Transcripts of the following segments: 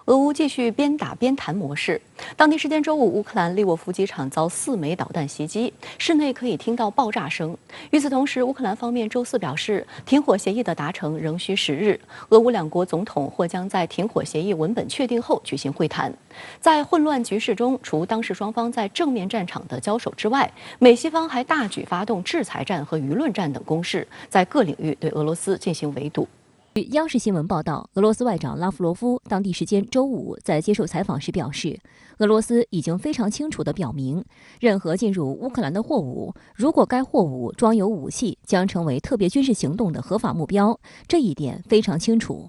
俄乌继续边打边谈模式。当地时间周五，乌克兰利沃夫机场遭4枚导弹袭击，室内可以听到爆炸声。与此同时，乌克兰方面周四表示，停火协议的达成仍需10日，俄乌两国总统或将在停火协议文本确定后举行会谈。在混乱局势中，除当事双方在正面战场的交手之外，美西方还大举发动制裁战和舆论战等攻势，在各领域对俄罗斯进行围堵。据央视新闻报道，俄罗斯外长拉夫罗夫当地时间周五在接受采访时表示，俄罗斯已经非常清楚地表明，任何进入乌克兰的货物，如果该货物装有武器，将成为特别军事行动的合法目标，这一点非常清楚。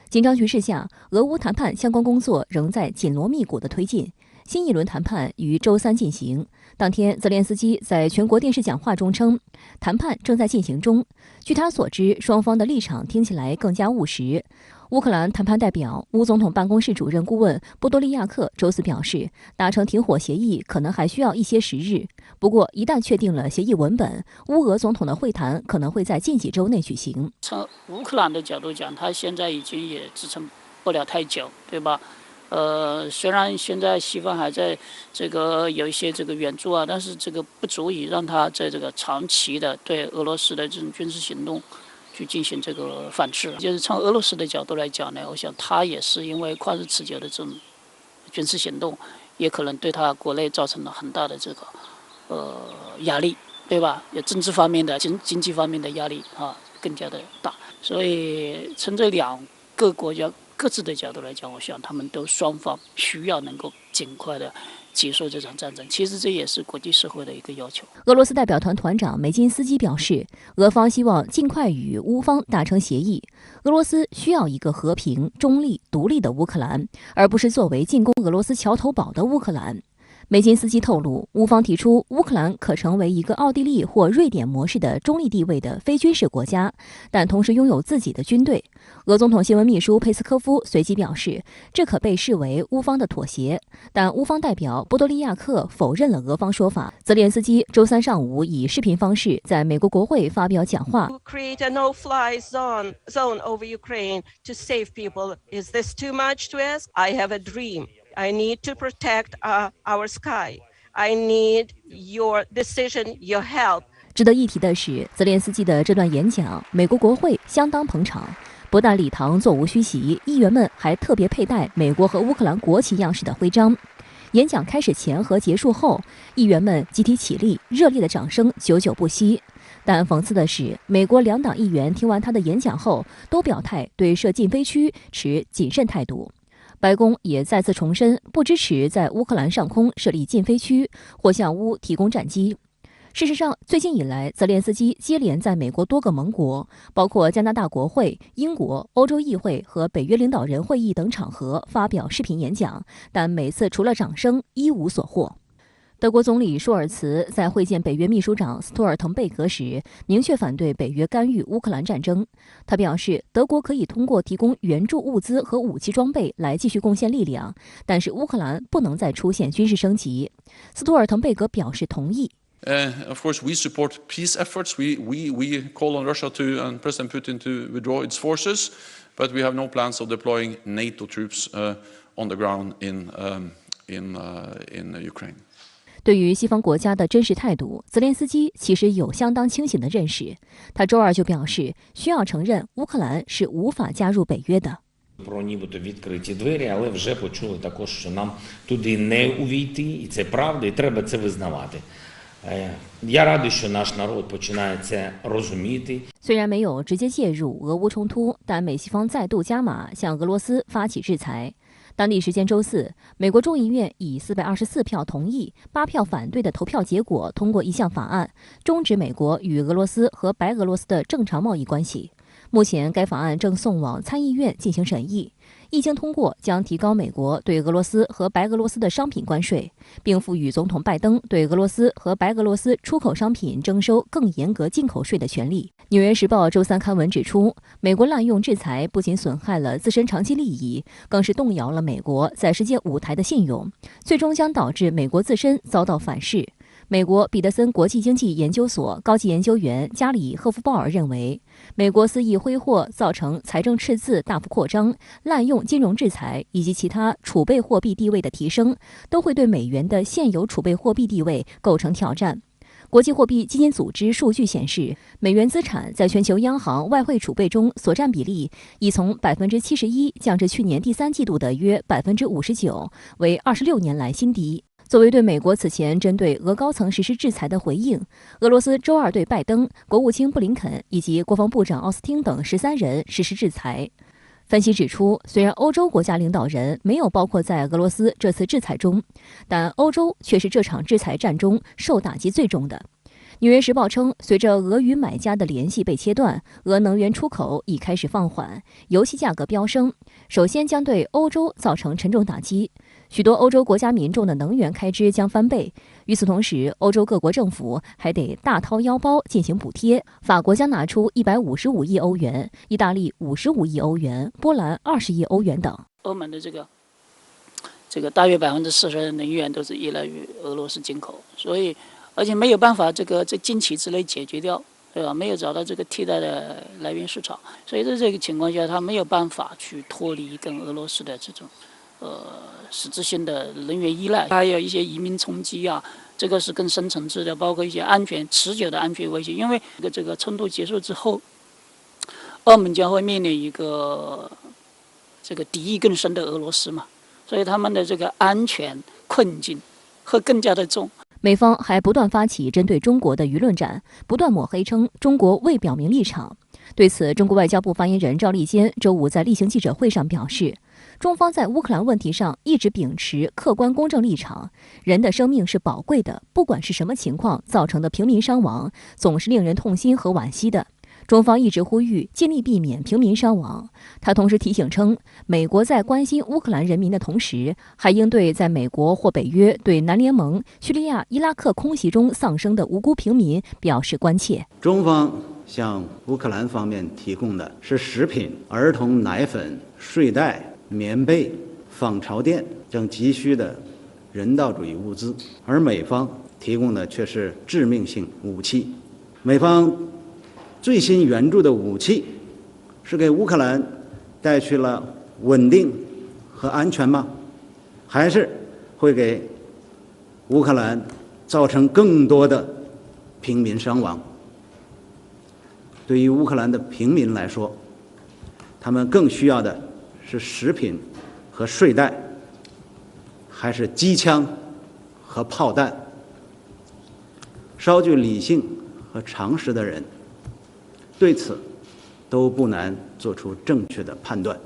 紧张局势下，俄乌谈判相关工作仍在紧锣密鼓地推进。新一轮谈判于周三进行。当天，泽连斯基在全国电视讲话中称，谈判正在进行中。据他所知，双方的立场听起来更加务实。乌克兰谈判代表、乌总统办公室主任顾问波多利亚克周四表示，达成停火协议可能还需要一些时日。不过，一旦确定了协议文本，乌俄总统的会谈可能会在近几周内举行。从乌克兰的角度讲，他现在已经也支撑不了太久，对吧？虽然现在西方还在这个有一些这个援助啊，但是这个不足以让他在这个长期的对俄罗斯的这种军事行动去进行这个反制。就是从俄罗斯的角度来讲呢，我想他也是因为旷日持久的这种军事行动，也可能对他国内造成了很大的这个压力，对吧？有政治方面的、经济方面的压力啊，更加的大。所以从这两个国家各自的角度来讲，我想他们都双方需要能够尽快的结束这场战争。其实这也是国际社会的一个要求。俄罗斯代表团团长梅金斯基表示，俄方希望尽快与乌方达成协议。俄罗斯需要一个和平、中立、独立的乌克兰，而不是作为进攻俄罗斯桥头堡的乌克兰。梅金斯基透露，乌方提出乌克兰可成为一个奥地利或瑞典模式的中立地位的非军事国家，但同时拥有自己的军队。俄总统新闻秘书佩斯科夫随即表示，这可被视为乌方的妥协，但乌方代表波多利亚克否认了俄方说法。泽连斯基周三上午以视频方式在美国国会发表讲话。Create a no-fly zone over Ukraine to save people. Is this too much to ask? I have a dream.I need to protect our sky. I need your decision, your help. 值得一提的是，泽连斯基的这段演讲，美国国会相当捧场。不但礼堂座无虚席，议员们还特别佩戴美国和乌克兰国旗样式的徽章。演讲开始前和结束后，议员们集体起立，热烈的掌声久久不息。但讽刺的是，美国两党议员听完他的演讲后，都表态对设禁飞区持谨慎态度。白宫也再次重申不支持在乌克兰上空设立禁飞区或向乌提供战机。事实上，最近以来，泽连斯基接连在美国多个盟国，包括加拿大国会、英国、欧洲议会和北约领导人会议等场合发表视频演讲，但每次除了掌声，一无所获。德国总理舒尔茨在会见北约秘书长斯托尔滕贝格时，明确反对北约干预乌克兰战争。他表示，德国可以通过提供援助物资和武器装备来继续贡献力量，但是乌克兰不能再出现军事升级。斯托尔滕贝格表示同意。Of course, we support peace efforts. We call on Russia to and President Putin to withdraw its forces, but we have no plans of deploying NATO troops on the ground in Ukraine.对于西方国家的真实态度，泽连斯基其实有相当清醒的认识。他周二就表示，需要承认乌克兰是无法加入北约的。Про нібито відкриті двері, але вже почули також, що нам туди не увійти, і це правда, і треба це визнавати. Я радий, що наш народ починає це розуміти. 虽然没有直接介入俄乌冲突，但美西方再度加码向俄罗斯发起制裁。当地时间周四，美国众议院以424票同意、8票反对的投票结果通过一项法案，终止美国与俄罗斯和白俄罗斯的正常贸易关系。目前，该法案正送往参议院进行审议。一经通过，将提高美国对俄罗斯和白俄罗斯的商品关税，并赋予总统拜登对俄罗斯和白俄罗斯出口商品征收更严格进口税的权利。《纽约时报》周三刊文指出，美国滥用制裁不仅损害了自身长期利益，更是动摇了美国在世界舞台的信用，最终将导致美国自身遭到反噬。美国彼得森国际经济研究所高级研究员加里·赫夫鲍尔认为，美国肆意挥霍造成财政赤字大幅扩张、滥用金融制裁以及其他储备货币地位的提升，都会对美元的现有储备货币地位构成挑战。国际货币基金组织数据显示，美元资产在全球央行外汇储备中所占比例已从71%降至去年第3季度的约59%，为26年来新低。作为对美国此前针对俄高层实施制裁的回应，俄罗斯周二对拜登、国务卿布林肯以及国防部长奥斯汀等13人实施制裁。分析指出，虽然欧洲国家领导人没有包括在俄罗斯这次制裁中，但欧洲却是这场制裁战中受打击最重的。纽约时报称，随着俄与买家的联系被切断，俄能源出口已开始放缓，油气价格飙升，首先将对欧洲造成沉重打击。许多欧洲国家民众的能源开支将翻倍。与此同时，欧洲各国政府还得大掏腰包进行补贴。法国将拿出155亿欧元，意大利55亿欧元，波兰20亿欧元等。欧盟的这个大约40%的能源都是依赖于俄罗斯进口，所以而且没有办法这近期之内解决掉，对吧？没有找到这个替代的来源市场，所以在这个情况下，他没有办法去脱离跟俄罗斯的这种实质性的能源依赖，还有一些移民冲击啊，这个是更深层次的，包括一些持久的安全威胁。因为这个冲突结束之后，澳门将会面临一个这个敌意更深的俄罗斯嘛，所以他们的这个安全困境会更加的重。美方还不断发起针对中国的舆论战，不断抹黑称中国未表明立场。对此，中国外交部发言人赵立坚周五在例行记者会上表示，中方在乌克兰问题上一直秉持客观公正立场，人的生命是宝贵的，不管是什么情况造成的平民伤亡，总是令人痛心和惋惜的。中方一直呼吁尽力避免平民伤亡。他同时提醒称，美国在关心乌克兰人民的同时，还应对在美国或北约对南联盟、叙利亚、伊拉克空袭中丧生的无辜平民表示关切。中方向乌克兰方面提供的是食品、儿童奶粉、睡袋、棉被、纺巢垫等急需的人道主义物资，而美方提供的却是致命性武器。美方最新援助的武器是给乌克兰带去了稳定和安全吗？还是会给乌克兰造成更多的平民伤亡？对于乌克兰的平民来说，他们更需要的是食品和睡袋，还是机枪和炮弹？稍具理性和常识的人对此都不难做出正确的判断。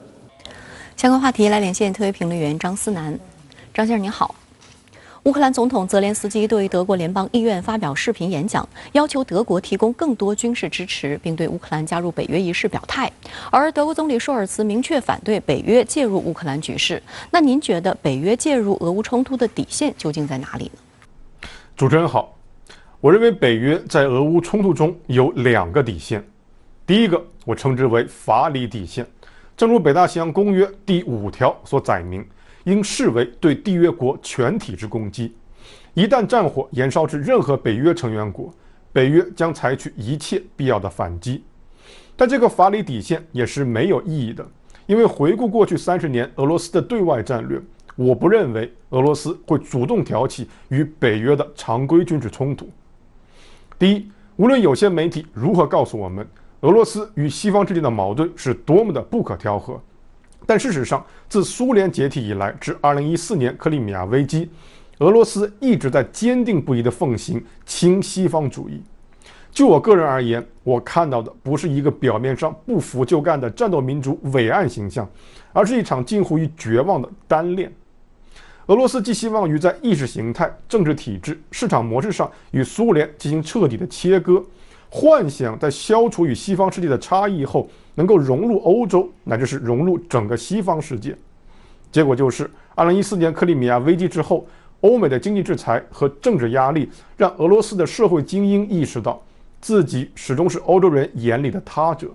相关话题来连线特约评论员张思南。张先生您好。乌克兰总统泽连斯基对德国联邦议院发表视频演讲，要求德国提供更多军事支持，并对乌克兰加入北约一事表态。而德国总理舒尔茨明确反对北约介入乌克兰局势。那您觉得北约介入俄乌冲突的底线究竟在哪里呢？主持人好，我认为北约在俄乌冲突中有2个底线。第一个，我称之为法理底线，正如北大西洋公约第5条所载明，应视为对缔约国全体之攻击。一旦战火延烧至任何北约成员国，北约将采取一切必要的反击。但这个法理底线也是没有意义的，因为回顾过去30年俄罗斯的对外战略，我不认为俄罗斯会主动挑起与北约的常规军事冲突。第一，无论有些媒体如何告诉我们俄罗斯与西方之间的矛盾是多么的不可调和，但事实上，自苏联解体以来至2014年克里米亚危机，俄罗斯一直在坚定不移地奉行亲西方主义。就我个人而言，我看到的不是一个表面上不服就干的战斗民族伟岸形象，而是一场近乎于绝望的单恋。俄罗斯寄希望于在意识形态、政治体制、市场模式上与苏联进行彻底的切割，幻想在消除与西方世界的差异后，能够融入欧洲，乃至是融入整个西方世界。结果就是2014年克里米亚危机之后，欧美的经济制裁和政治压力让俄罗斯的社会精英意识到自己始终是欧洲人眼里的他者。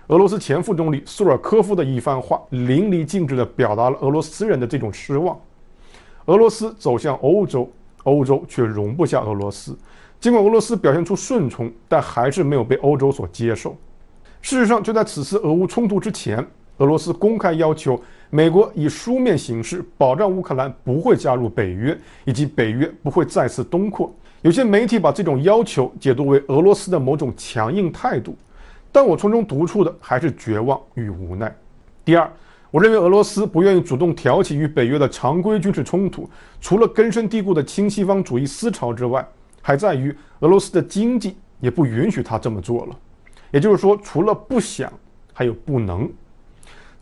俄罗斯前副总理苏尔科夫的一番话淋漓尽致地表达了俄罗斯人的这种失望。俄罗斯走向欧洲，欧洲却容不下俄罗斯。尽管俄罗斯表现出顺从，但还是没有被欧洲所接受。事实上，就在此次俄乌冲突之前，俄罗斯公开要求美国以书面形式保障乌克兰不会加入北约，以及北约不会再次东扩。有些媒体把这种要求解读为俄罗斯的某种强硬态度，但我从中读出的还是绝望与无奈。第二，我认为俄罗斯不愿意主动挑起与北约的常规军事冲突，除了根深蒂固的亲西方主义思潮之外，还在于俄罗斯的经济也不允许他这么做了。也就是说，除了不想，还有不能。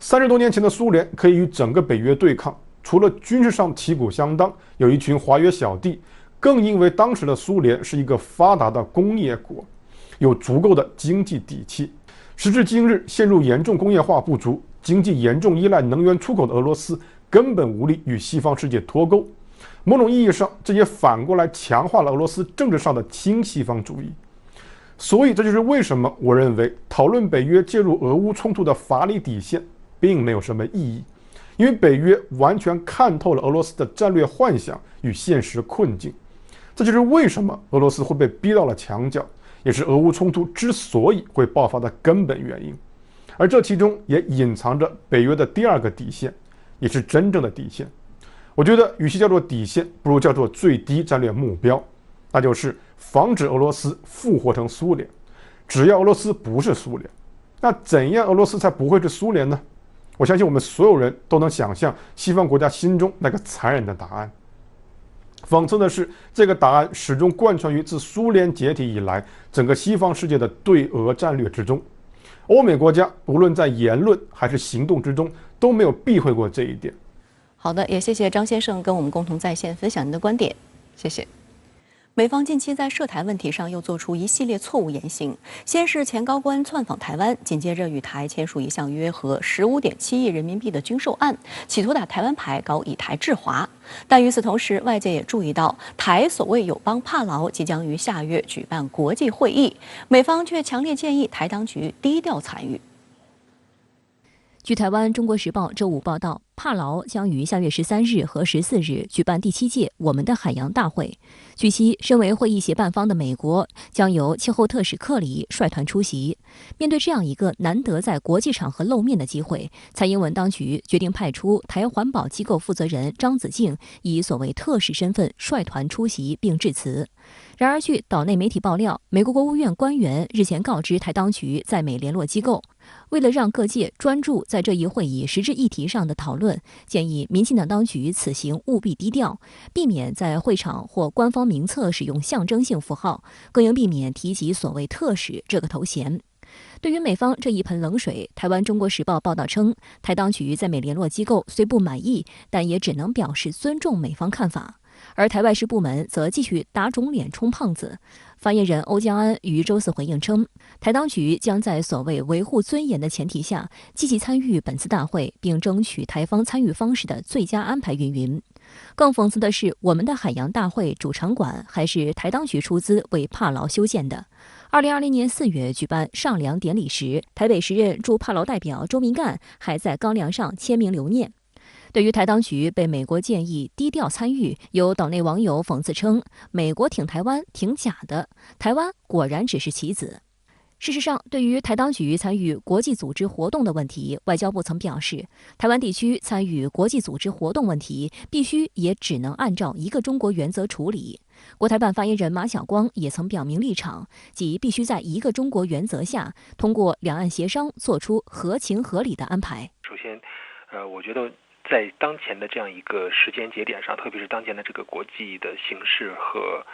30多年前的苏联可以与整个北约对抗，除了军事上旗鼓相当，有一群华约小弟，更因为当时的苏联是一个发达的工业国，有足够的经济底气。时至今日，陷入严重工业化不足、经济严重依赖能源出口的俄罗斯，根本无力与西方世界脱钩。某种意义上，这也反过来强化了俄罗斯政治上的亲西方主义。所以，这就是为什么我认为讨论北约介入俄乌冲突的法理底线并没有什么意义，因为北约完全看透了俄罗斯的战略幻想与现实困境。这就是为什么俄罗斯会被逼到了墙角，也是俄乌冲突之所以会爆发的根本原因。而这其中也隐藏着北约的第二个底线，也是真正的底线。我觉得与其叫做底线，不如叫做最低战略目标，那就是防止俄罗斯复活成苏联。只要俄罗斯不是苏联，那怎样俄罗斯才不会是苏联呢？我相信我们所有人都能想象西方国家心中那个残忍的答案。讽刺的是，这个答案始终贯穿于自苏联解体以来整个西方世界的对俄战略之中。欧美国家无论在言论还是行动之中都没有避讳过这一点。好的，也谢谢张先生跟我们共同在线分享您的观点，谢谢。美方近期在涉台问题上又做出一系列错误言行，先是前高官窜访台湾，紧接着与台签署一项约合15.7亿人民币的军售案，企图打台湾牌，搞以台制华。但与此同时，外界也注意到，台所谓友邦帕劳即将于下月举办国际会议，美方却强烈建议台当局低调参与。据台湾《中国时报》周五报道，帕劳将于下月13日和14日举办第7届我们的海洋大会。据悉，身为会议协办方的美国将由气候特使克里率团出席。面对这样一个难得在国际场合露面的机会，蔡英文当局决定派出台环保机构负责人张子静以所谓特使身份率团出席并致辞。然而，据岛内媒体爆料，美国国务院官员日前告知台当局在美联络机构，为了让各界专注在这一会议实质议题上的讨论，建议民进党当局此行务必低调，避免在会场或官方名册使用象征性符号，更应避免提及所谓特使这个头衔。对于美方这一盆冷水，台湾《中国时报》报道称，台当局在美联络机构虽不满意，但也只能表示尊重美方看法。而台外事部门则继续打肿脸充胖子。发言人欧江安于周四回应称，台当局将在所谓维护尊严的前提下，积极参与本次大会，并争取台方参与方式的最佳安排云云。更讽刺的是，我们的海洋大会主场馆还是台当局出资为帕劳修建的。2020年4月举办上梁典礼时，台北时任驻帕劳代表周明干还在钢梁上签名留念。对于台当局被美国建议低调参与，有岛内网友讽刺称，美国挺台湾挺假的，台湾果然只是棋子。事实上，对于台当局参与国际组织活动的问题，外交部曾表示，台湾地区参与国际组织活动问题必须也只能按照一个中国原则处理。国台办发言人马晓光也曾表明立场，即必须在一个中国原则下，通过两岸协商做出合情合理的安排。首先，我觉得在当前的这样一个时间节点上，特别是当前的这个国际的形势和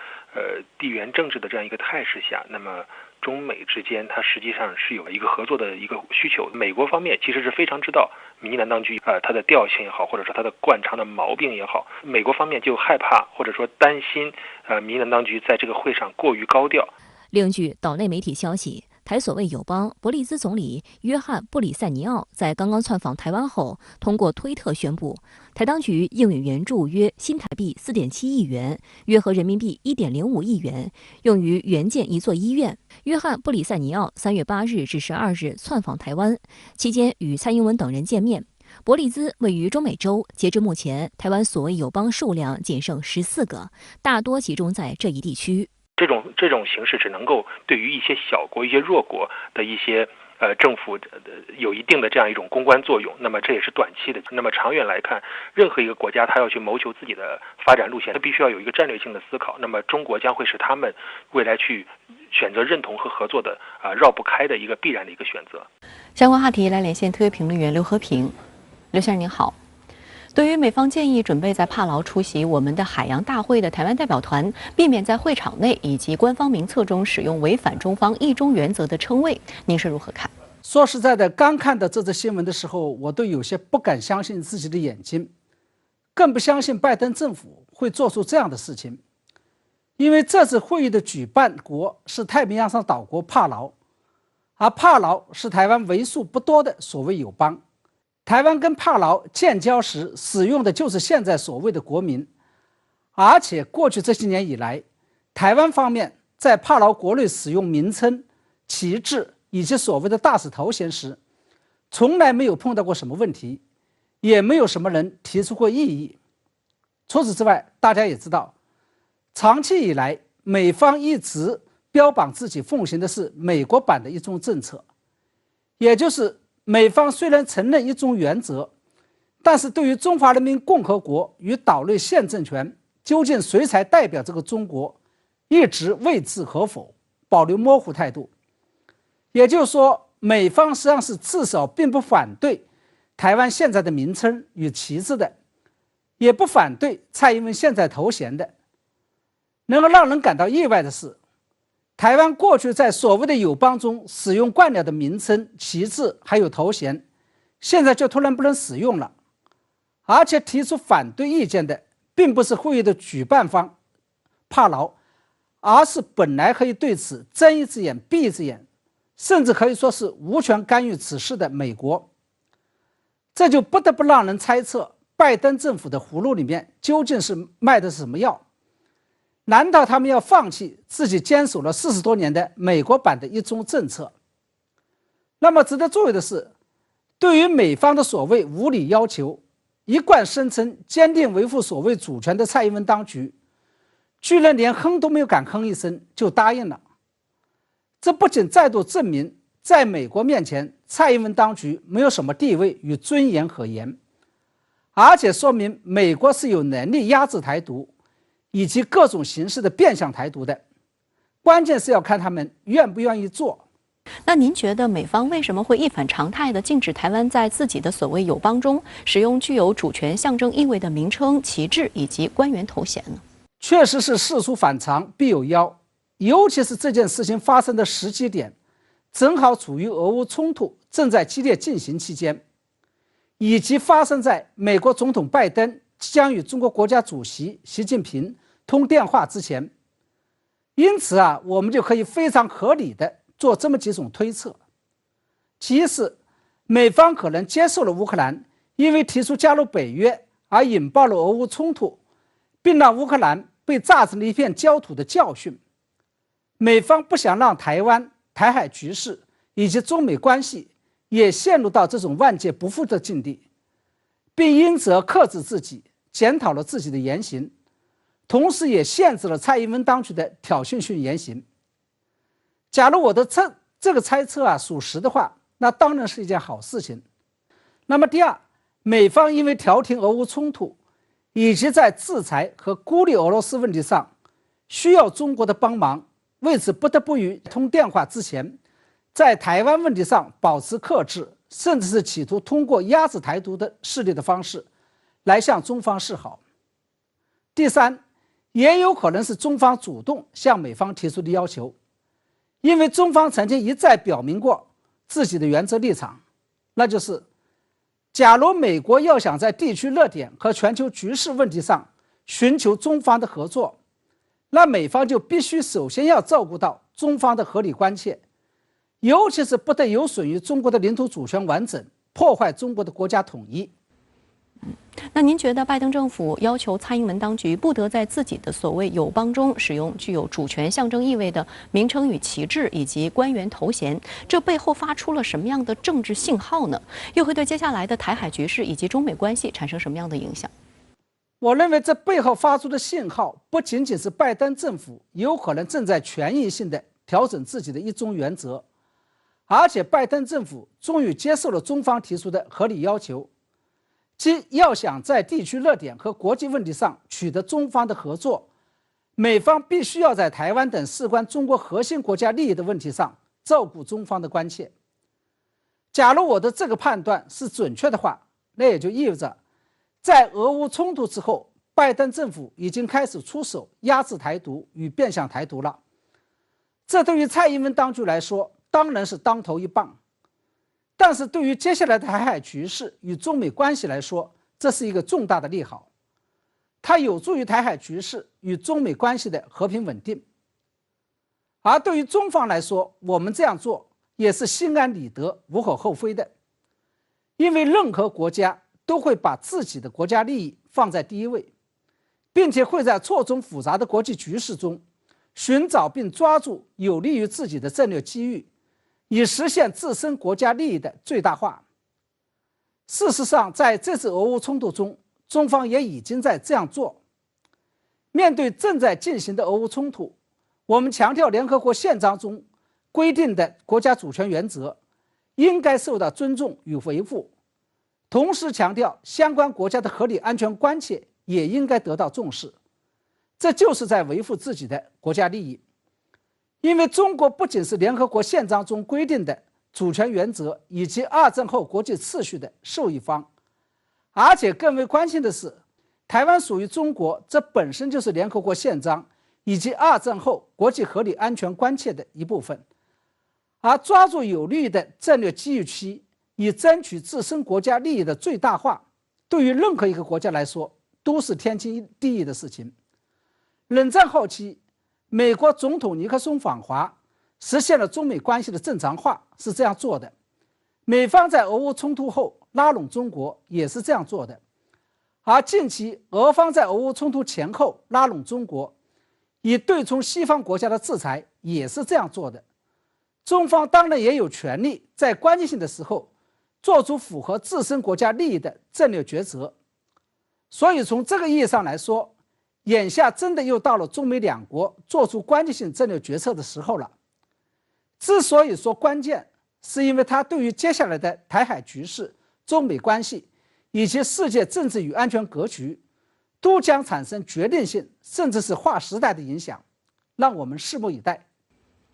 地缘政治的这样一个态势下，那么中美之间它实际上是有一个合作的一个需求。美国方面其实是非常知道民进党当局它的调性也好，或者说它的惯常的毛病也好，美国方面就害怕或者说担心民进党当局在这个会上过于高调。另据岛内媒体消息，台所谓友邦伯利兹总理约翰·布里塞尼奥在刚刚窜访台湾后，通过推特宣布，台当局应允援助约新台币4.7亿元，约合人民币1.05亿元，用于援建一座医院。约翰·布里塞尼奥3月8日至12日窜访台湾，期间与蔡英文等人见面。伯利兹位于中美洲，截至目前，台湾所谓友邦数量仅剩14个，大多集中在这一地区。这种形式只能够对于一些小国、一些弱国的一些政府有一定的这样一种公关作用，那么这也是短期的。那么长远来看，任何一个国家它要去谋求自己的发展路线，它必须要有一个战略性的思考。那么中国将会是他们未来去选择认同和合作的绕不开的一个必然的一个选择。相关话题来连线特约评论员刘和平。刘先生您好。对于美方建议准备在帕劳出席我们的海洋大会的台湾代表团，避免在会场内以及官方名册中使用违反中方一中原则的称谓，您是如何看？说实在的，刚看到这则新闻的时候，我都有些不敢相信自己的眼睛，更不相信拜登政府会做出这样的事情。因为这次会议的举办国是太平洋上岛国帕劳，而帕劳是台湾为数不多的所谓友邦。台湾跟帕劳建交时使用的就是现在所谓的国名，而且过去这些年以来，台湾方面在帕劳国内使用名称、旗帜以及所谓的大使头衔时，从来没有碰到过什么问题，也没有什么人提出过异议。除此之外，大家也知道，长期以来美方一直标榜自己奉行的是美国版的一中政策，也就是美方虽然承认一中原则，但是对于中华人民共和国与岛内现政权究竟谁才代表这个中国，一直未置可否，保留模糊态度。也就是说，美方实际上是至少并不反对台湾现在的名称与旗帜的，也不反对蔡英文现在头衔的。能够让人感到意外的是，台湾过去在所谓的友邦中使用惯了的名称、旗帜还有头衔，现在就突然不能使用了。而且提出反对意见的并不是会议的举办方帕劳，而是本来可以对此睁一只眼闭一只眼，甚至可以说是无权干预此事的美国。这就不得不让人猜测，拜登政府的葫芦里面究竟是卖的是什么药？难道他们要放弃自己坚守了40多年的美国版的一中政策？那么值得注意的是，对于美方的所谓无理要求，一贯声称坚定维护所谓主权的蔡英文当局，居然连哼都没有敢哼一声就答应了。这不仅再度证明在美国面前蔡英文当局没有什么地位与尊严可言，而且说明美国是有能力压制台独以及各种形式的变相台独的，关键是要看他们愿不愿意做。那您觉得美方为什么会一反常态地禁止台湾在自己的所谓友邦中使用具有主权象征意味的名称、旗帜以及官员头衔呢？确实是事出反常必有妖，尤其是这件事情发生的时机点，正好处于俄乌冲突正在激烈进行期间，以及发生在美国总统拜登即将与中国国家主席习近平通电话之前。因此我们就可以非常合理的做这么几种推测。其一是，美方可能接受了乌克兰因为提出加入北约而引爆了俄乌冲突，并让乌克兰被炸成了一片焦土的教训。美方不想让台湾、台海局势以及中美关系也陷入到这种万劫不复的境地，并因此而克制自己，检讨了自己的言行，同时也限制了蔡英文当局的挑衅性言行。假如我的这个猜测属实的话，那当然是一件好事情。那么第二，美方因为调停俄乌冲突以及在制裁和孤立俄罗斯问题上需要中国的帮忙，为此不得不于通电话之前在台湾问题上保持克制，甚至是企图通过压制台独的势力的方式来向中方示好。第三，也有可能是中方主动向美方提出的要求，因为中方曾经一再表明过自己的原则立场，那就是假如美国要想在地区热点和全球局势问题上寻求中方的合作，那美方就必须首先要照顾到中方的合理关切，尤其是不得有损于中国的领土主权完整，破坏中国的国家统一。那您觉得拜登政府要求蔡英文当局不得在自己的所谓友邦中使用具有主权象征意味的名称与旗帜以及官员头衔，这背后发出了什么样的政治信号呢？又会对接下来的台海局势以及中美关系产生什么样的影响？我认为这背后发出的信号不仅仅是拜登政府有可能正在权益性的调整自己的一中原则，而且拜登政府终于接受了中方提出的合理要求，即要想在地区热点和国际问题上取得中方的合作，美方必须要在台湾等事关中国核心国家利益的问题上照顾中方的关切。假如我的这个判断是准确的话，那也就意味着在俄乌冲突之后，拜登政府已经开始出手压制台独与变相台独了。这对于蔡英文当局来说当然是当头一棒，但是对于接下来的台海局势与中美关系来说，这是一个重大的利好，它有助于台海局势与中美关系的和平稳定。而对于中方来说，我们这样做也是心安理得、无可厚非的，因为任何国家都会把自己的国家利益放在第一位，并且会在错综复杂的国际局势中寻找并抓住有利于自己的战略机遇，以实现自身国家利益的最大化。事实上，在这次俄乌冲突中，中方也已经在这样做。面对正在进行的俄乌冲突，我们强调联合国宪章中规定的国家主权原则应该受到尊重与维护，同时强调相关国家的合理安全关切也应该得到重视，这就是在维护自己的国家利益。因为中国不仅是联合国宪章中规定的主权原则以及二战后国际秩序的受益方，而且更为关键的是，台湾属于中国，这本身就是联合国宪章以及二战后国际合理安全关切的一部分。而抓住有利的战略机遇期，以争取自身国家利益的最大化，对于任何一个国家来说都是天经地义的事情。冷战后期，美国总统尼克松访华，实现了中美关系的正常化，是这样做的。美方在俄乌冲突后拉拢中国，也是这样做的。而近期俄方在俄乌冲突前后拉拢中国，以对冲西方国家的制裁，也是这样做的。中方当然也有权利在关键性的时候做出符合自身国家利益的战略抉择。所以从这个意义上来说，眼下真的又到了中美两国做出关键性战略决策的时候了。之所以说关键，是因为它对于接下来的台海局势、中美关系以及世界政治与安全格局都将产生决定性甚至是划时代的影响，让我们拭目以待。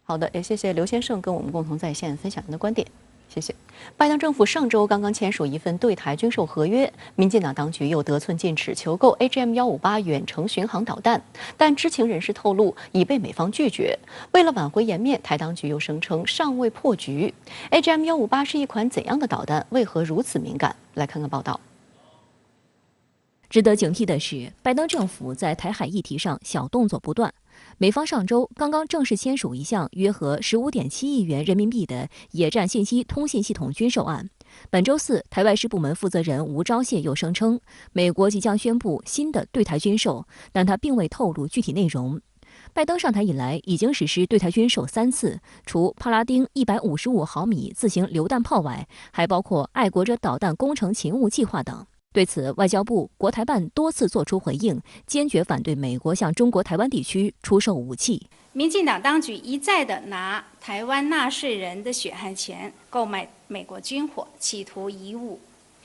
好的，也谢谢刘先生跟我们共同在线分享您的观点。谢谢。拜登政府上周刚刚签署一份对台军售合约，民进党当局又得寸进尺求购 AGM-158远程巡航导弹，但知情人士透露已被美方拒绝。为了挽回颜面，台当局又声称尚未破局。AGM-158是一款怎样的导弹？为何如此敏感？来看看报道。值得警惕的是，拜登政府在台海议题上小动作不断。美方上周刚刚正式签署一项约合15.7亿元人民币的野战信息通信系统军售案。本周四，台外事部门负责人吴钊燮又声称，美国即将宣布新的对台军售，但他并未透露具体内容。拜登上台以来，已经实施对台军售3次，除帕拉丁155毫米自行榴弹炮外，还包括爱国者导弹工程勤务计划等。对此，外交部、国台办多次作出回应，坚决反对美国向中国台湾地区出售武器。民进党当局一再的拿台湾纳税人的血汗钱购买美国军火，企图以武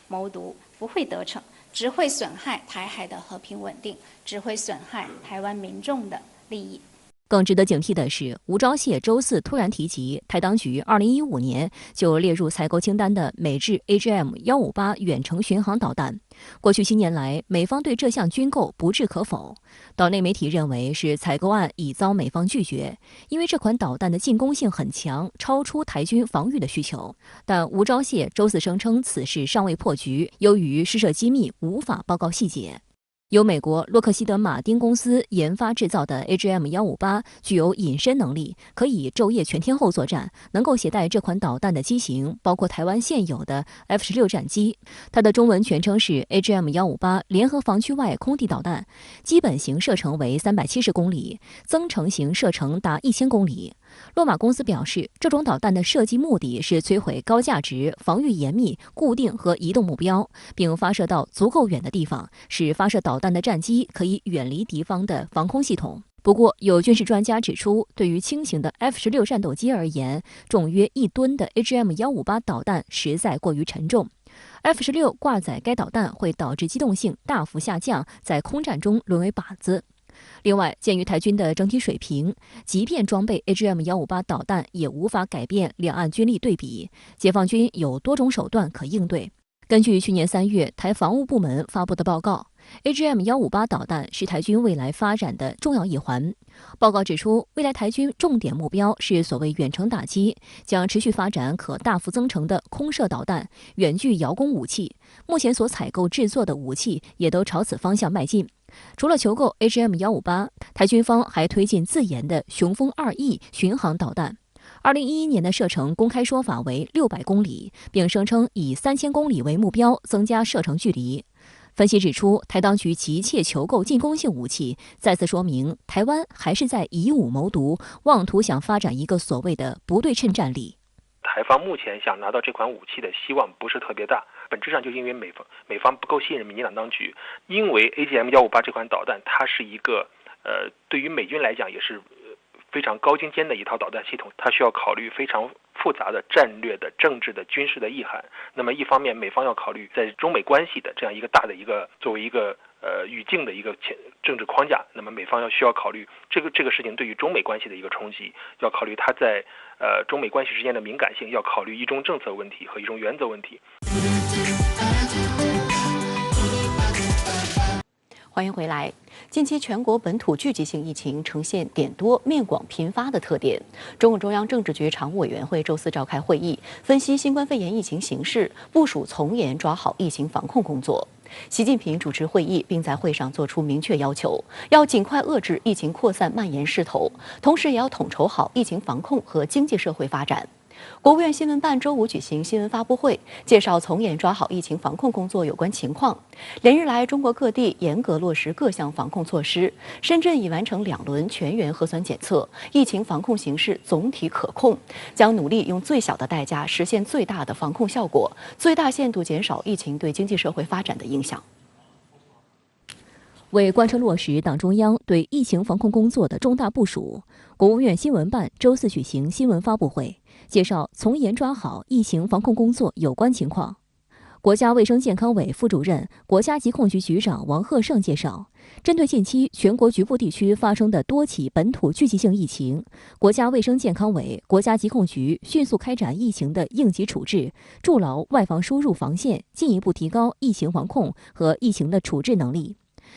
谋独，不会得逞，只会损害台海的和平稳定，只会损害台湾民众的利益。更值得警惕的是，吴钊燮周四突然提及，台当局2015年就列入采购清单的美制 AGM-158远程巡航导弹。过去7年来，美方对这项军购不置可否。岛内媒体认为是采购案已遭美方拒绝，因为这款导弹的进攻性很强，超出台军防御的需求。但吴钊燮周四声称此事尚未破局，由于试射机密，无法报告细节。由美国洛克希德马丁公司研发制造的 AGM-158具有隐身能力，可以昼夜全天候作战。能够携带这款导弹的机型包括台湾现有的 F-16战机。它的中文全称是 AGM-158联合防区外空地导弹，基本型射程为370公里，增程型射程达1000公里。洛马公司表示，这种导弹的设计目的是摧毁高价值、防御严密、固定和移动目标，并发射到足够远的地方，使发射导弹的战机可以远离敌方的防空系统。不过，有军事专家指出，对于轻型的 F-16战斗机而言，重约1吨的 AGM-158导弹实在过于沉重。F-16挂载该导弹会导致机动性大幅下降，在空战中沦为靶子。另外，鉴于台军的整体水平，即便装备 AGM-158导弹，也无法改变两岸军力对比。解放军有多种手段可应对。根据去年3月台防务部门发布的报告， AGM-158导弹是台军未来发展的重要一环。报告指出，未来台军重点目标是所谓远程打击，将持续发展可大幅增程的空射导弹、远距遥攻武器。目前所采购制作的武器也都朝此方向迈进。除了求购 AGM-158，台军方还推进自研的雄风2E 巡航导弹。2011年的射程公开说法为600公里，并声称以3000公里为目标，增加射程距离。分析指出，台当局急切求购进攻性武器，再次说明台湾还是在以武谋独，妄图想发展一个所谓的不对称战力。台方目前想拿到这款武器的希望不是特别大，本质上就因为美方不够信任民进党当局，因为 AGM-158这款导弹它是一个对于美军来讲也是非常高精尖的一套导弹系统，它需要考虑非常复杂的战略的、政治的、军事的意涵。那么一方面，美方要考虑在中美关系的这样一个大的一个作为一个语境的一个政治框架，那么美方需要考虑这个事情对于中美关系的一个冲击，要考虑它在中美关系之间的敏感性，要考虑一中政策问题和一中原则问题。欢迎回来。近期全国本土聚集性疫情呈现点多面广频发的特点。中共中央政治局常务委员会周4召开会议，分析新冠肺炎疫情形势，部署从严抓好疫情防控工作。习近平主持会议，并在会上作出明确要求，要尽快遏制疫情扩散蔓延势头，同时也要统筹好疫情防控和经济社会发展。国务院新闻办周5举行新闻发布会，介绍从严抓好疫情防控工作有关情况。连日来，中国各地严格落实各项防控措施，深圳已完成2轮全员核酸检测，疫情防控形势总体可控，将努力用最小的代价实现最大的防控效果，最大限度减少疫情对经济社会发展的影响。为贯彻落实党中央对疫情防控工作的重大部署，国务院新闻办周4举行新闻发布会，介绍从严抓好疫情防控工作有关情况。国家卫生健康委副主任、国家疾控局局长王鹤胜介绍，针对近期全国局部地区发生的多起本土聚集性疫情，国家卫生健康委、国家疾控局迅速开展疫情的应急处置，筑牢外防输入防线，进一步提高疫情防控和疫情的处置能力。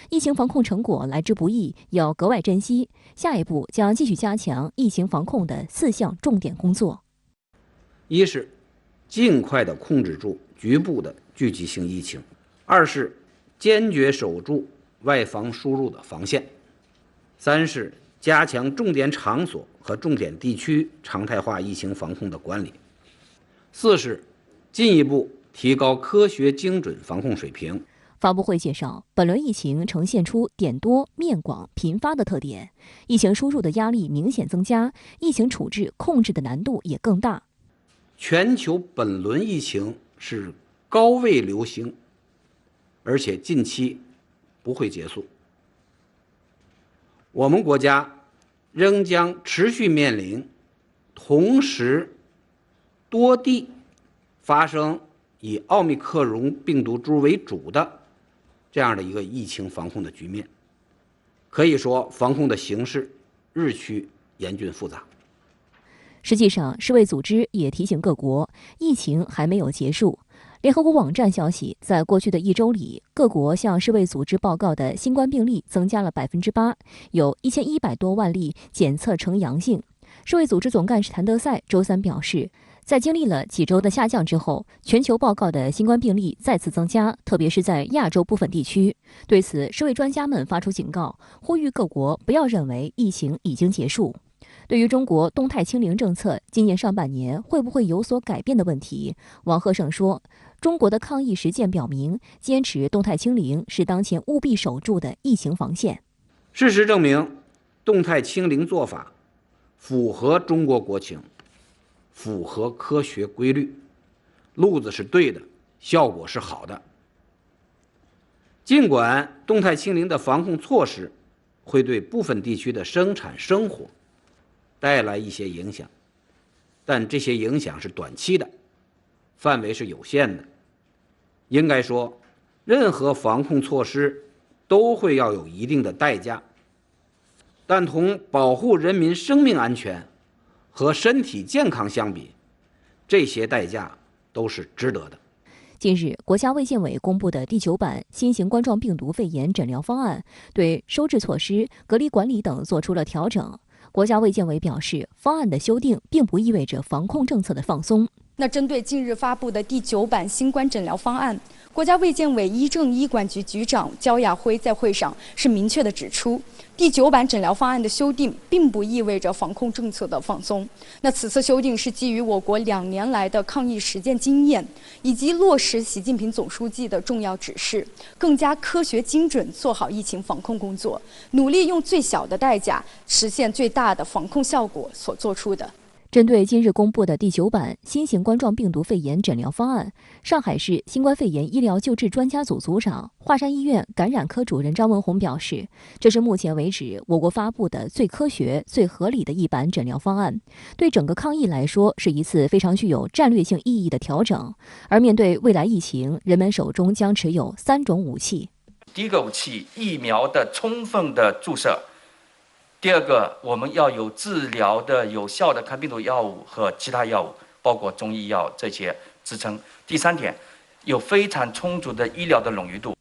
疫情防控成果来之不易，要格外珍惜。下一步将继续加强疫情防控的4项重点工作。一是尽快地控制住局部的聚集性疫情；二是坚决守住外防输入的防线；三是加强重点场所和重点地区常态化疫情防控的管理；四是进一步提高科学精准防控水平。发布会介绍，本轮疫情呈现出点多、面广、频发的特点，疫情输入的压力明显增加，疫情处置控制的难度也更大。全球本轮疫情是高位流行，而且近期不会结束。我们国家仍将持续面临同时多地发生以奥密克戎病毒株为主的这样的一个疫情防控的局面，可以说防控的形势日趋严峻复杂。实际上，世卫组织也提醒各国，疫情还没有结束。联合国网站消息，在过去的1周里，各国向世卫组织报告的新冠病例增加了8%，有1100多万例检测呈阳性。世卫组织总干事谭德赛周3表示，在经历了几周的下降之后，全球报告的新冠病例再次增加，特别是在亚洲部分地区。对此，世卫专家们发出警告，呼吁各国不要认为疫情已经结束。对于中国动态清零政策今年上半年会不会有所改变的问题，王贺胜说，中国的抗疫实践表明，坚持动态清零是当前务必守住的疫情防线。事实证明，动态清零做法符合中国国情，符合科学规律，路子是对的，效果是好的。尽管动态清零的防控措施会对部分地区的生产生活带来一些影响，但这些影响是短期的，范围是有限的。应该说，任何防控措施都会要有一定的代价，但同保护人民生命安全和身体健康相比，这些代价都是值得的。近日，国家卫健委公布的第9版新型冠状病毒肺炎诊疗方案，对收治措施、隔离管理等做出了调整。国家卫健委表示，方案的修订并不意味着防控政策的放松。那针对近日发布的第9版新冠诊疗方案，国家卫健委医政医管局局长焦亚辉在会上是明确地指出，第9版诊疗方案的修订并不意味着防控政策的放松。那此次修订是基于我国2年来的抗疫实践经验，以及落实习近平总书记的重要指示，更加科学精准做好疫情防控工作，努力用最小的代价实现最大的防控效果所做出的。针对今日公布的第9版新型冠状病毒肺炎诊疗方案，上海市新冠肺炎医疗救治专家组组长、华山医院感染科主任张文宏表示，这是目前为止我国发布的最科学、最合理的一版诊疗方案，对整个抗疫来说是一次非常具有战略性意义的调整。而面对未来疫情，人们手中将持有3种武器。第一个武器，疫苗的充分的注射。第二个，我们要有治疗的有效的抗病毒药物和其他药物，包括中医药这些支撑。第3点，有非常充足的医疗的冗余度。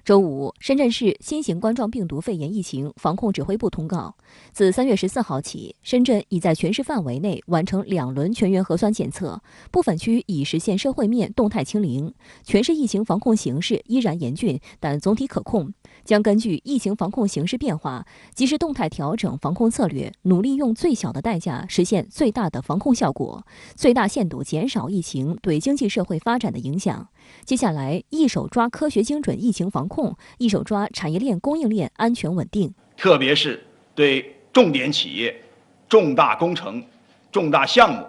周五，深圳市新型冠状病毒肺炎疫情防控指挥部通告，自3月14号起，深圳已在全市范围内完成2轮全员核酸检测，部分区已实现社会面动态清零。全市疫情防控形势依然严峻，但总体可控。将根据疫情防控形势变化，及时动态调整防控策略，努力用最小的代价实现最大的防控效果，最大限度减少疫情对经济社会发展的影响。接下来，一手抓科学精准疫情防控，一手抓产业链供应链安全稳定。特别是对重点企业、重大工程、重大项目，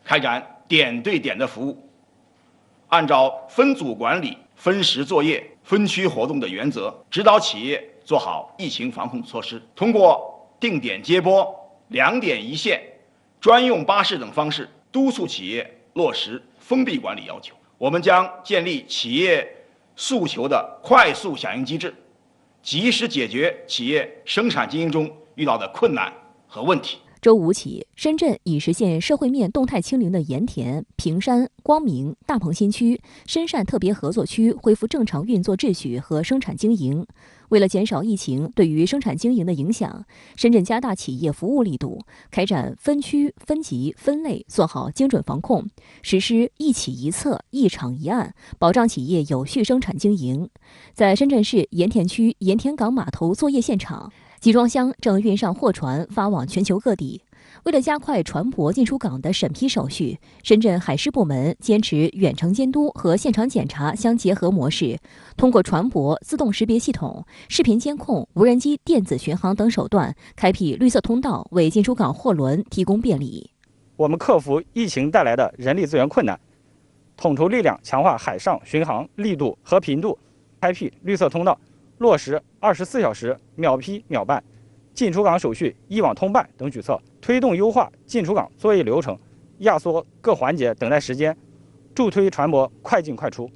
开展点对点的服务，按照分组管理、分时作业、分区活动的原则，指导企业做好疫情防控措施。通过定点接驳、2点一线、专用巴士等方式，督促企业落实封闭管理要求。我们将建立企业诉求的快速响应机制，及时解决企业生产经营中遇到的困难和问题。周五起，深圳已实现社会面动态清零的盐田、平山、光明、大鹏新区、深汕特别合作区恢复正常运作秩序和生产经营。为了减少疫情对于生产经营的影响，深圳加大企业服务力度，开展分区、分级、分类，做好精准防控，实施一企一策、一厂一案，保障企业有序生产经营。在深圳市盐田区盐田港码头作业现场，集装箱正运上货船发往全球各地。为了加快船舶进出港的审批手续，深圳海事部门坚持远程监督和现场检查相结合模式，通过船舶自动识别系统、视频监控、无人机电子巡航等手段，开辟绿色通道，为进出港货轮提供便利。我们克服疫情带来的人力资源困难，统筹力量强化海上巡航力度和频度，开辟绿色通道，落实24小时秒批秒办、进出港手续一网通办等举措，推动优化进出港作业流程，压缩各环节等待时间，助推船舶快进快出。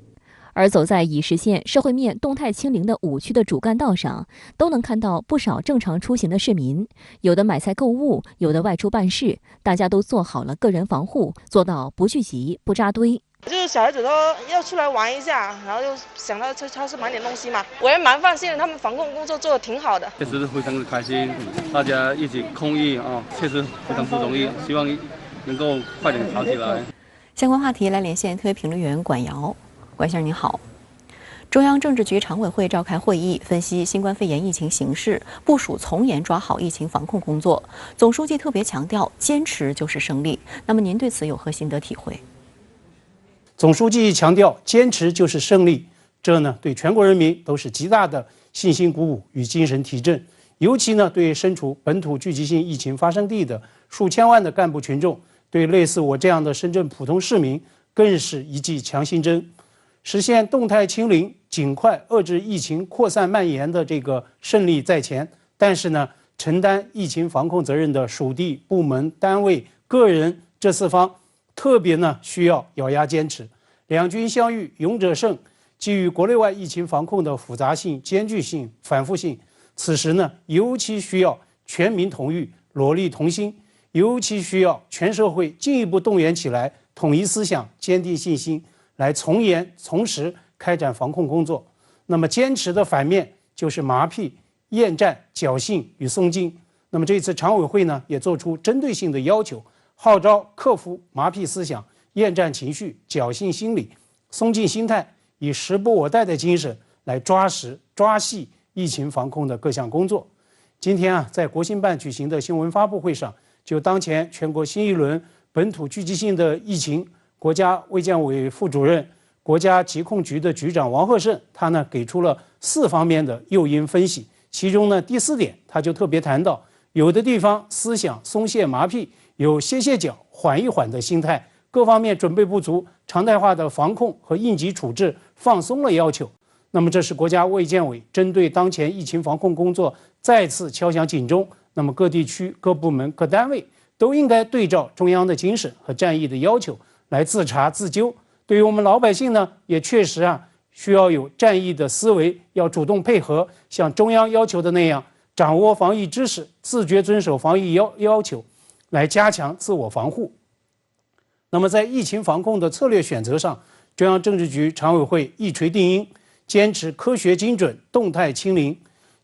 而走在已实现社会面动态清零的5区的主干道上，都能看到不少正常出行的市民，有的买菜购物，有的外出办事，大家都做好了个人防护，做到不聚集、不扎堆。就是小孩子都要出来玩一下，然后就想到去超市买点东西嘛。我也蛮放心的，他们防控工作做得挺好的。确实是非常的开心，大家一起抗疫啊，确实非常不容易，希望能够快点好起来。相关话题来连线特约评论员管瑶。管先生您好。中央政治局常委会召开会议，分析新冠肺炎疫情形势，部署从严抓好疫情防控工作。总书记特别强调，坚持就是胜利。那么您对此有何心得体会？总书记强调，坚持就是胜利，这呢对全国人民都是极大的信心鼓舞与精神提振。尤其呢对身处本土聚集性疫情发生地的数千万的干部群众，对类似我这样的深圳普通市民，更是一剂强心针。实现动态清零，尽快遏制疫情扩散蔓延的这个胜利在前，但是呢，承担疫情防控责任的属地、部门、单位、个人这四方，特别呢需要咬牙坚持。两军相遇，勇者胜。基于国内外疫情防控的复杂性、艰巨性、反复性，此时呢，尤其需要全民同欲、罗力同心，尤其需要全社会进一步动员起来，统一思想，坚定信心，来从严从实开展防控工作。那么坚持的反面就是麻痹、厌战、侥幸与松劲。那么这次常委会呢，也做出针对性的要求，号召克服麻痹思想、厌战情绪、侥幸心理、松劲心态，以时不我待的精神来抓实抓细疫情防控的各项工作。今天在国新办举行的新闻发布会上，就当前全国新一轮本土聚集性的疫情，国家卫健委副主任、国家疾控局的局长王鹤胜，他呢给出了4方面的诱因分析。其中呢第4点，他就特别谈到，有的地方思想松懈麻痹，有歇脚、缓一缓的心态，各方面准备不足，常态化的防控和应急处置放松了要求。那么这是国家卫健委针对当前疫情防控工作再次敲响警钟。那么各地区、各部门、各单位都应该对照中央的精神和战役的要求来自查自纠。对于我们老百姓呢，也确实需要有战役的思维，要主动配合，像中央要求的那样，掌握防疫知识，自觉遵守防疫要求，来加强自我防护。那么在疫情防控的策略选择上，中央政治局常委会一锤定音，坚持科学精准、动态清零。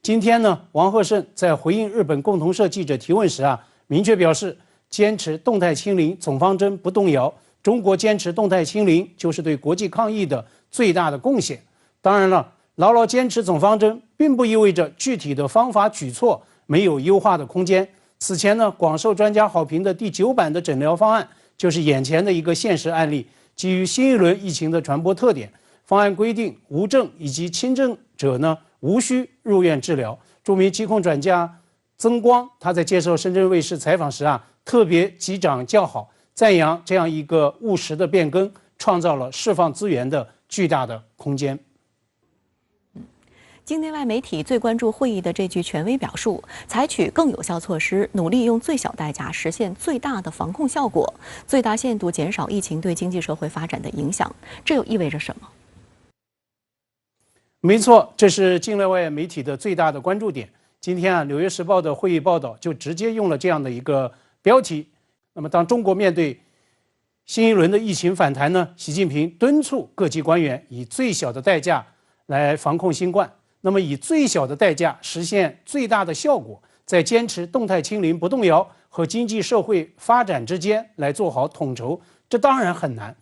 今天呢，王鹤胜在回应日本共同社记者提问时明确表示，坚持动态清零总方针不动摇。中国坚持动态清零，就是对国际抗疫的最大的贡献。当然了，牢牢坚持总方针，并不意味着具体的方法举措没有优化的空间。此前呢，广受专家好评的第9版的诊疗方案，就是眼前的一个现实案例。基于新一轮疫情的传播特点，方案规定无症以及轻症者呢，无需入院治疗。著名疾控专家曾光，他在接受深圳卫视采访时特别击掌叫好，赞扬这样一个务实的变更，创造了释放资源的巨大的空间。境内外媒体最关注会议的这句权威表述，采取更有效措施，努力用最小代价实现最大的防控效果，最大限度减少疫情对经济社会发展的影响。这又意味着什么？没错，这是境内外媒体的最大的关注点。今天《纽约时报》的会议报道就直接用了这样的一个标题。那么，当中国面对新一轮的疫情反弹呢，习近平敦促各级官员以最小的代价来防控新冠。那么以最小的代价实现最大的效果，在坚持动态清零不动摇和经济社会发展之间来做好统筹，这当然很难，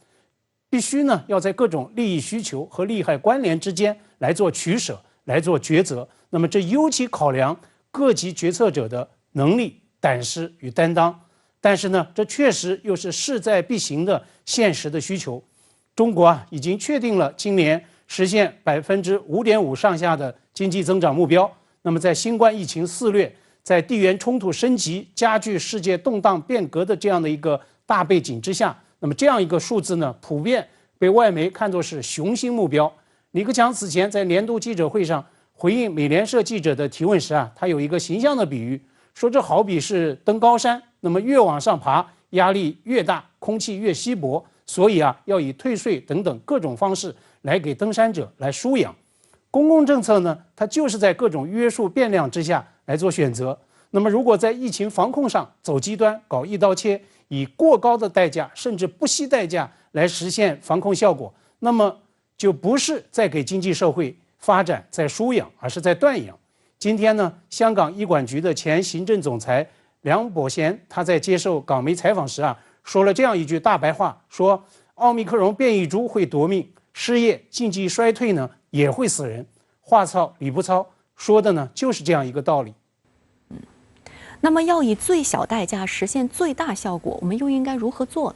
必须呢要在各种利益需求和利害关联之间来做取舍，来做抉择。那么这尤其考量各级决策者的能力、胆识与担当。但是呢，这确实又是势在必行的现实的需求。中国已经确定了今年实现5.5%上下的经济增长目标。那么在新冠疫情肆虐，在地缘冲突升级加剧世界动荡变革的这样的一个大背景之下，那么这样一个数字呢，普遍被外媒看作是雄心目标。李克强此前在年度记者会上回应美联社记者的提问时他有一个形象的比喻，说这好比是登高山，那么越往上爬压力越大，空气越稀薄，所以要以退税等等各种方式来给登山者来输氧。公共政策呢，它就是在各种约束变量之下来做选择。那么如果在疫情防控上走极端，搞一刀切，以过高的代价甚至不惜代价来实现防控效果，那么就不是在给经济社会发展在输氧，而是在断氧。今天呢，香港医管局的前行政总裁梁博贤，他在接受港媒采访时说了这样一句大白话，说奥密克戎变异株会夺命，失业、经济衰退呢也会死人。话糙理不糙，说的呢就是这样一个道理。那么要以最小代价实现最大效果，我们又应该如何做呢？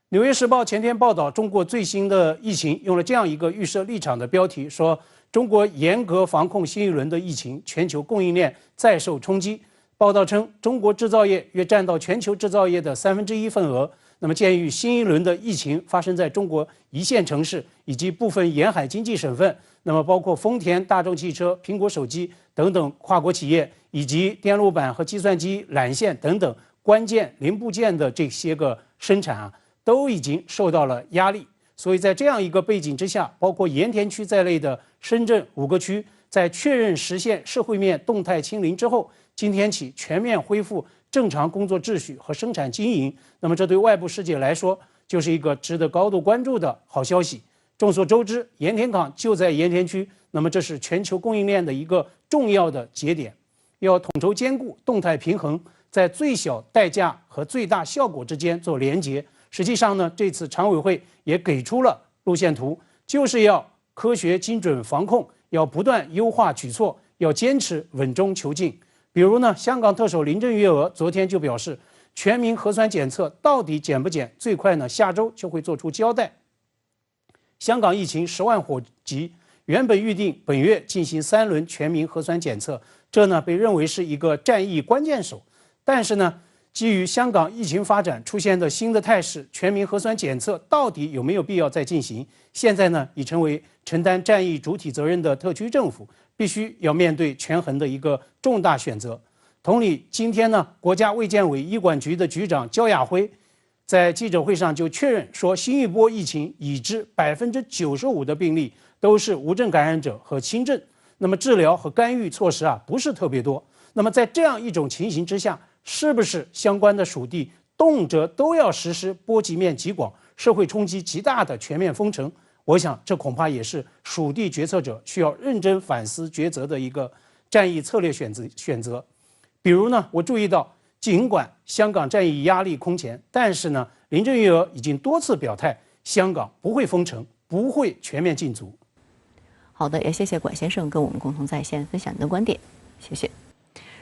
纽约时报前天报道中国最新的疫情，用了这样一个预设立场的标题，说中国严格防控新一轮的疫情，全球供应链再受冲击。报道称，中国制造业约占到全球制造业的1/3份额。那么，鉴于新一轮的疫情发生在中国一线城市以及部分沿海经济省份，那么包括丰田、大众汽车、苹果手机等等跨国企业，以及电路板和计算机缆线等等关键零部件的这些个生产都已经受到了压力。所以在这样一个背景之下，包括盐田区在内的深圳5个区，在确认实现社会面动态清零之后，今天起全面恢复正常工作秩序和生产经营。那么这对外部世界来说，就是一个值得高度关注的好消息。众所周知，盐田港就在盐田区，那么这是全球供应链的一个重要的节点，要统筹兼顾、动态平衡，在最小代价和最大效果之间做连结。实际上呢，这次常委会也给出了路线图，就是要科学精准防控，要不断优化举措，要坚持稳中求进。比如呢，香港特首林郑月娥昨天就表示，全民核酸检测到底检不检，最快呢下周就会做出交代。香港疫情10万火急，原本预定本月进行3轮全民核酸检测，这呢被认为是一个战役关键手。但是呢，基于香港疫情发展出现的新的态势，全民核酸检测到底有没有必要再进行？现在呢，已成为承担战役主体责任的特区政府必须要面对权衡的一个重大选择。同理，今天呢，国家卫健委医管局的局长焦亚辉在记者会上就确认说，新一波疫情已知95%的病例都是无症感染者和轻症，那么治疗和干预措施不是特别多。那么在这样一种情形之下，是不是相关的属地动辄都要实施波及面极广、社会冲击极大的全面封城？我想这恐怕也是属地决策者需要认真反思抉择的一个战役策略选择。比如呢，我注意到，尽管香港战役压力空前，但是呢，林郑月娥已经多次表态，香港不会封城，不会全面禁足。好的，也谢谢管先生跟我们共同在线分享您的观点，谢谢。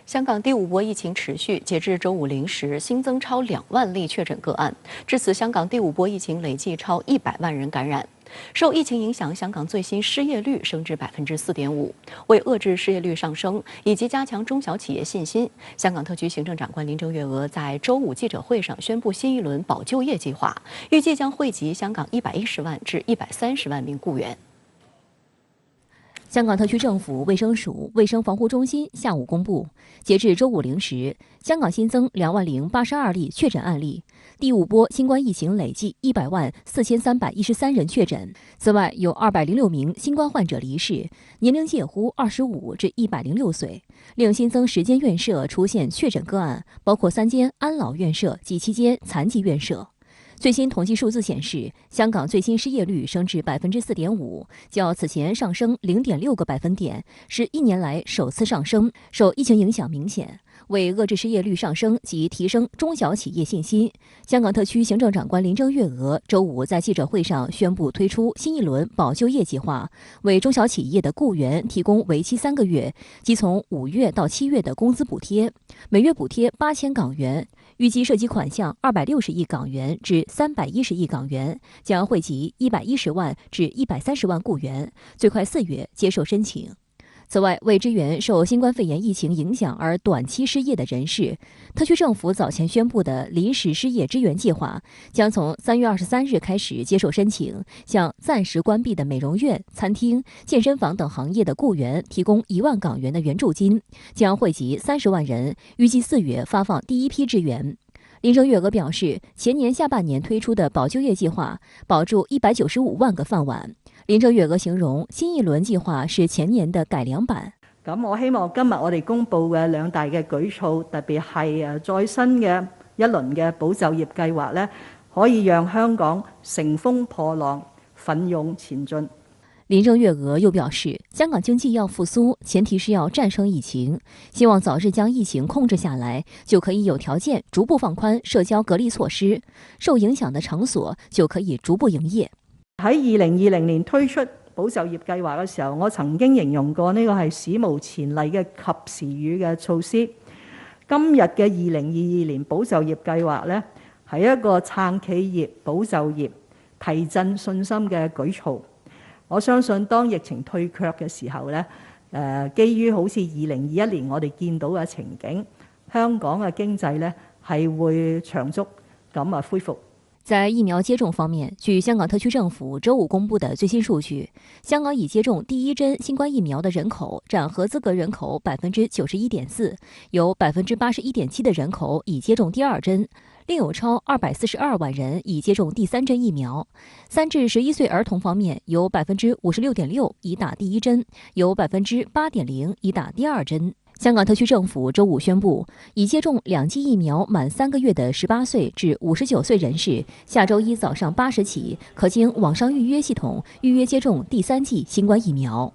香港第5波疫情持续，截至周五0时，新增超2万例确诊个案，至此香港第5波疫情累计超100万人感染。受疫情影响，香港最新失业率升至4.5%。为遏制失业率上升以及加强中小企业信心，香港特区行政长官林郑月娥在周五记者会上宣布新一轮保就业计划，预计将惠及香港110万至130万名雇员。香港特区政府卫生署卫生防护中心下午公布，截至周五0时，香港新增2万082例确诊案例，第5波新冠疫情累计100万4313人确诊。此外，有206名新冠患者离世，年龄介乎25至106岁。另新增10间院舍出现确诊个案，包括3间安老院舍及7间残疾院舍。最新统计数字显示，香港最新失业率升至4.5%，较此前上升0.6个百分点，是1年来首次上升。受疫情影响明显，为遏制失业率上升及提升中小企业信心，香港特区行政长官林郑月娥周五在记者会上宣布推出新一轮保就业计划，为中小企业的雇员提供为期3个月，即从5月到7月的工资补贴，每月补贴8000港元。预计涉及款项260亿港元至310亿港元，将惠及110万至130万雇员，最快4月接受申请。此外，为支援受新冠肺炎疫情影响而短期失业的人士，特区政府早前宣布的临时失业支援计划将从3月23日开始接受申请，向暂时关闭的美容院、餐厅、健身房等行业的雇员提供1万港元的援助金，将惠及30万人，预计4月发放第一批支援。林郑月娥表示，前年下半年推出的保就业计划保住195万個飯碗。林鄭月娥形容新一輪計劃是前年的改良版。咁我希望今日我哋公布嘅2大嘅舉措，特別係再新嘅一輪嘅保就業計劃咧，可以讓香港乘風破浪，奮勇前進。林郑月娥又表示，香港经济要复苏，前提是要战胜疫情，希望早日將疫情控制下來，就可以有條件逐步放寬社交隔離措施，受影響的場所就可以逐步營業。喺2020年推出保就業計劃嘅時候，我曾經形容過呢個係史無前例嘅及時雨嘅措施。今日嘅2022年保就業計劃呢，係一個撐企業、保就業、提振信心嘅舉措。我相信當疫情退卻嘅時候呢，基於好似2021年我哋見到嘅情景，香港嘅經濟呢係會長足咁恢復。在疫苗接種方面，據香港特區政府周五公布的最新數據，香港已接種第一針新冠疫苗的人口佔合資格人口91.4%，有81.7%的人口已接種第二針。另有超242萬人已接種第三針疫苗。3至11歲兒童方面，有56.6%已打第一針，有8.0%已打第二針。香港特區政府周五宣布，已接種2劑疫苗滿3個月的18歲至59歲人士，下周一早上8時起，可經網上預約系統預約接種第3劑新冠疫苗。